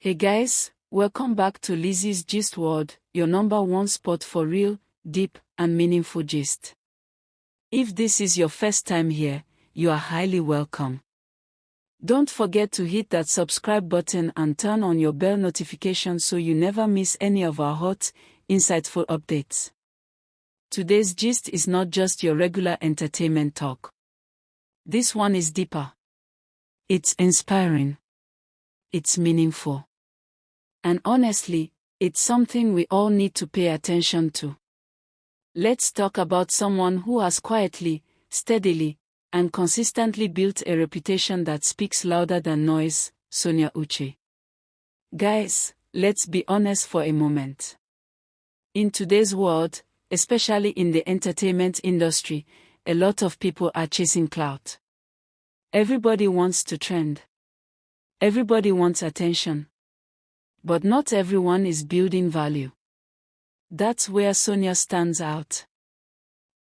Hey guys, welcome back to Lizzy's Gist World, your number one spot for real, deep, and meaningful gist. If this is your first time here, you are highly welcome. Don't forget to hit that subscribe button and turn on your bell notification so you never miss any of our hot, insightful updates. Today's gist is not just your regular entertainment talk. This one is deeper. It's inspiring. It's meaningful. And honestly, it's something we all need to pay attention to. Let's talk about someone who has quietly, steadily, and consistently built a reputation that speaks louder than noise, Sonia Uche. Guys, let's be honest for a moment. In today's world, especially in the entertainment industry, a lot of people are chasing clout. Everybody wants to trend. Everybody wants attention. But not everyone is building value. That's where Sonia stands out.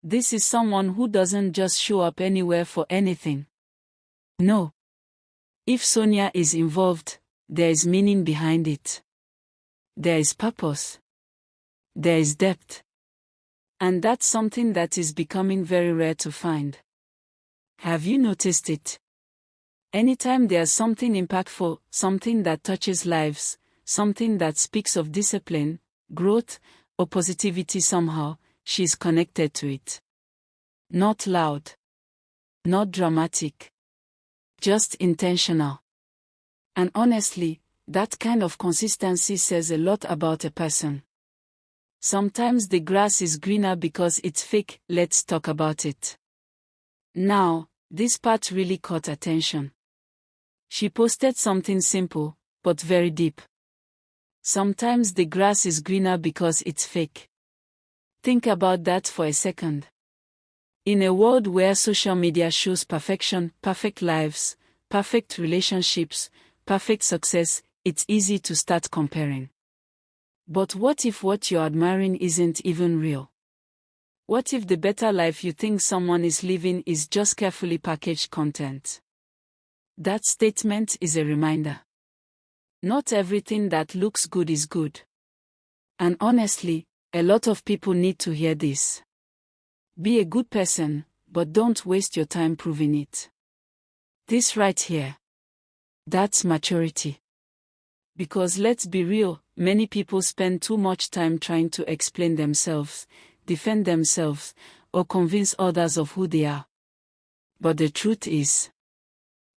This is someone who doesn't just show up anywhere for anything. No. If Sonia is involved, there is meaning behind it. There is purpose. There is depth. And that's something that is becoming very rare to find. Have you noticed it? Anytime there's something impactful, something that touches lives, something that speaks of discipline, growth, or positivity somehow, she's connected to it. Not loud. Not dramatic. Just intentional. And honestly, that kind of consistency says a lot about a person. Sometimes the grass is greener because it's fake. Let's talk about it. Now, this part really caught attention. She posted something simple, but very deep. Sometimes the grass is greener because it's fake. Think about that for a second. In a world where social media shows perfection, perfect lives, perfect relationships, perfect success, it's easy to start comparing. But what if what you're admiring isn't even real? What if the better life you think someone is living is just carefully packaged content? That statement is a reminder. Not everything that looks good is good. And honestly, a lot of people need to hear this. Be a good person, but don't waste your time proving it. This right here. That's maturity. Because let's be real, many people spend too much time trying to explain themselves, defend themselves, or convince others of who they are. But the truth is,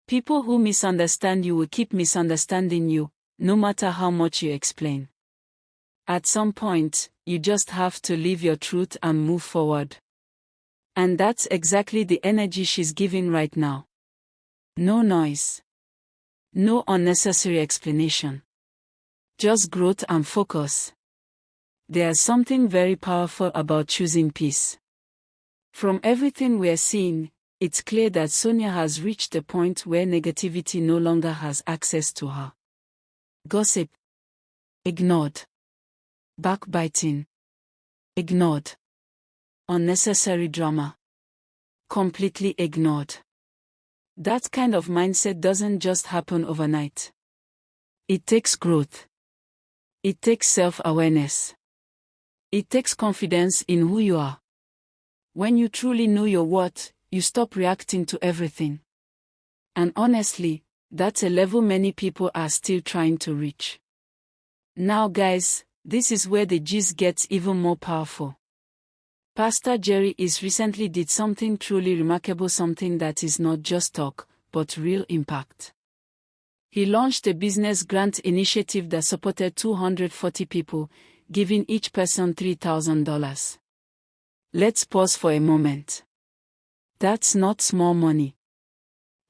people who misunderstand you will keep misunderstanding you, no matter how much you explain. At some point, you just have to live your truth and move forward. And that's exactly the energy she's giving right now. No noise. No unnecessary explanation. Just growth and focus. There's something very powerful about choosing peace. From everything we're seeing, it's clear that Sonia has reached a point where negativity no longer has access to her. Gossip. Ignored. Backbiting. Ignored. Unnecessary drama. Completely ignored. That kind of mindset doesn't just happen overnight. It takes growth. It takes self-awareness. It takes confidence in who you are. When you truly know your worth, you stop reacting to everything. And honestly, that's a level many people are still trying to reach. Now guys, this is where the gist gets even more powerful. Pastor Jerry Eze recently did something truly remarkable, something that is not just talk, but real impact. He launched a business grant initiative that supported 240 people, giving each person $3,000. Let's pause for a moment. That's not small money.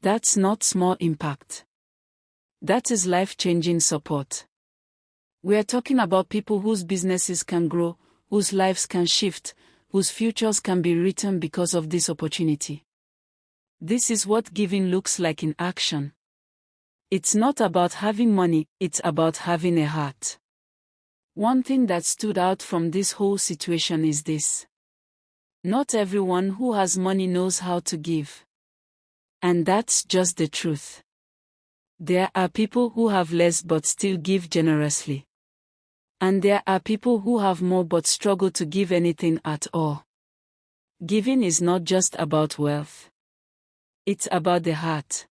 That's not small impact. That is life-changing support. We are talking about people whose businesses can grow, whose lives can shift, whose futures can be written because of this opportunity. This is what giving looks like in action. It's not about having money, it's about having a heart. One thing that stood out from this whole situation is this. Not everyone who has money knows how to give. And that's just the truth. There are people who have less but still give generously. And there are people who have more but struggle to give anything at all. Giving is not just about wealth. It's about the heart.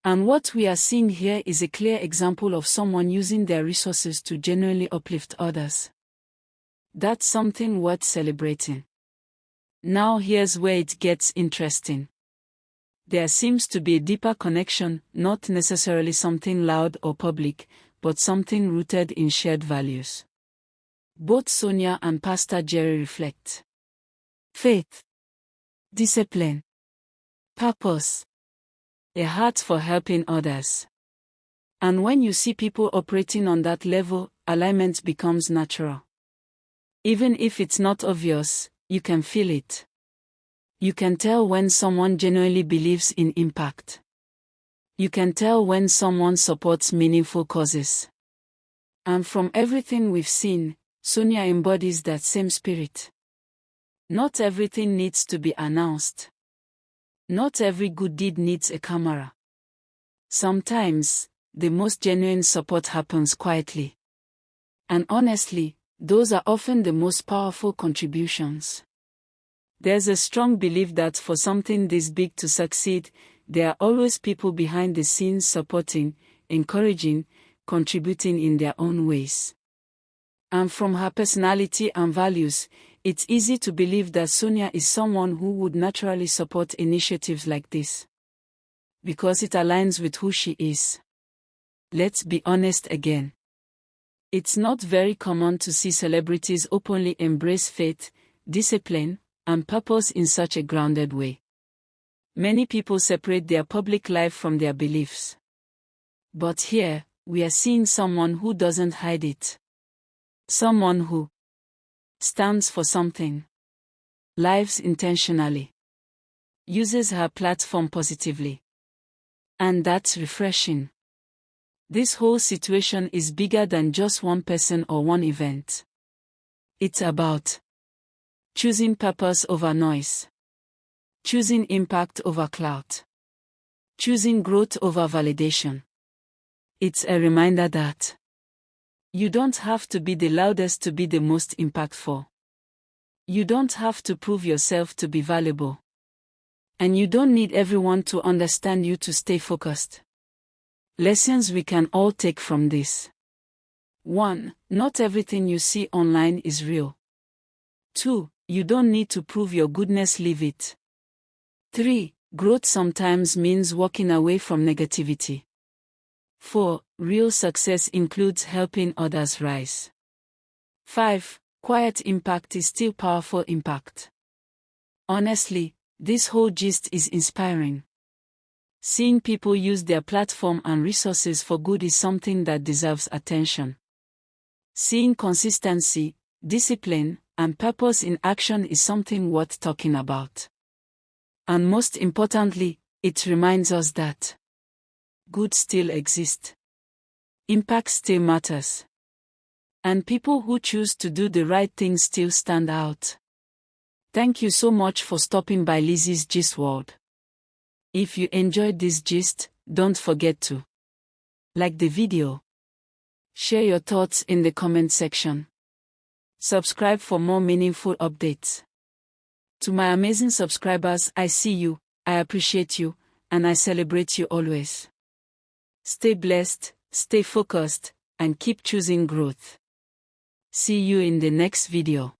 And what we are seeing here is a clear example of someone using their resources to genuinely uplift others. That's something worth celebrating. Now here's where it gets interesting. There seems to be a deeper connection, not necessarily something loud or public, but something rooted in shared values. Both Sonia and Pastor Jerry reflect faith, discipline, purpose, a heart for helping others. And when you see people operating on that level, alignment becomes natural. Even if it's not obvious, you can feel it. You can tell when someone genuinely believes in impact. You can tell when someone supports meaningful causes. And from everything we've seen, Sonia embodies that same spirit. Not everything needs to be announced. Not every good deed needs a camera. Sometimes, the most genuine support happens quietly. And honestly, those are often the most powerful contributions. There's a strong belief that for something this big to succeed, there are always people behind the scenes supporting, encouraging, contributing in their own ways. And from her personality and values, it's easy to believe that Sonia is someone who would naturally support initiatives like this. Because it aligns with who she is. Let's be honest again. It's not very common to see celebrities openly embrace faith, discipline, and purpose in such a grounded way. Many people separate their public life from their beliefs. But here, we are seeing someone who doesn't hide it. Someone who stands for something, lives intentionally, uses her platform positively. And that's refreshing. This whole situation is bigger than just one person or one event. It's about choosing purpose over noise. Choosing impact over clout. Choosing growth over validation. It's a reminder that you don't have to be the loudest to be the most impactful. You don't have to prove yourself to be valuable. And you don't need everyone to understand you to stay focused. Lessons we can all take from this. 1. Not everything you see online is real. 2. You don't need to prove your goodness, live it. 3. Growth sometimes means walking away from negativity. 4. Real success includes helping others rise. 5. Quiet impact is still powerful impact. Honestly, this whole gist is inspiring. Seeing people use their platform and resources for good is something that deserves attention. Seeing consistency, discipline, and purpose in action is something worth talking about. And most importantly, it reminds us that good still exists. Impact still matters. And people who choose to do the right thing still stand out. Thank you so much for stopping by Lizzy's Gist World. If you enjoyed this gist, don't forget to like the video. Share your thoughts in the comment section. Subscribe for more meaningful updates. To my amazing subscribers, I see you, I appreciate you, and I celebrate you always. Stay blessed, stay focused, and keep choosing growth. See you in the next video.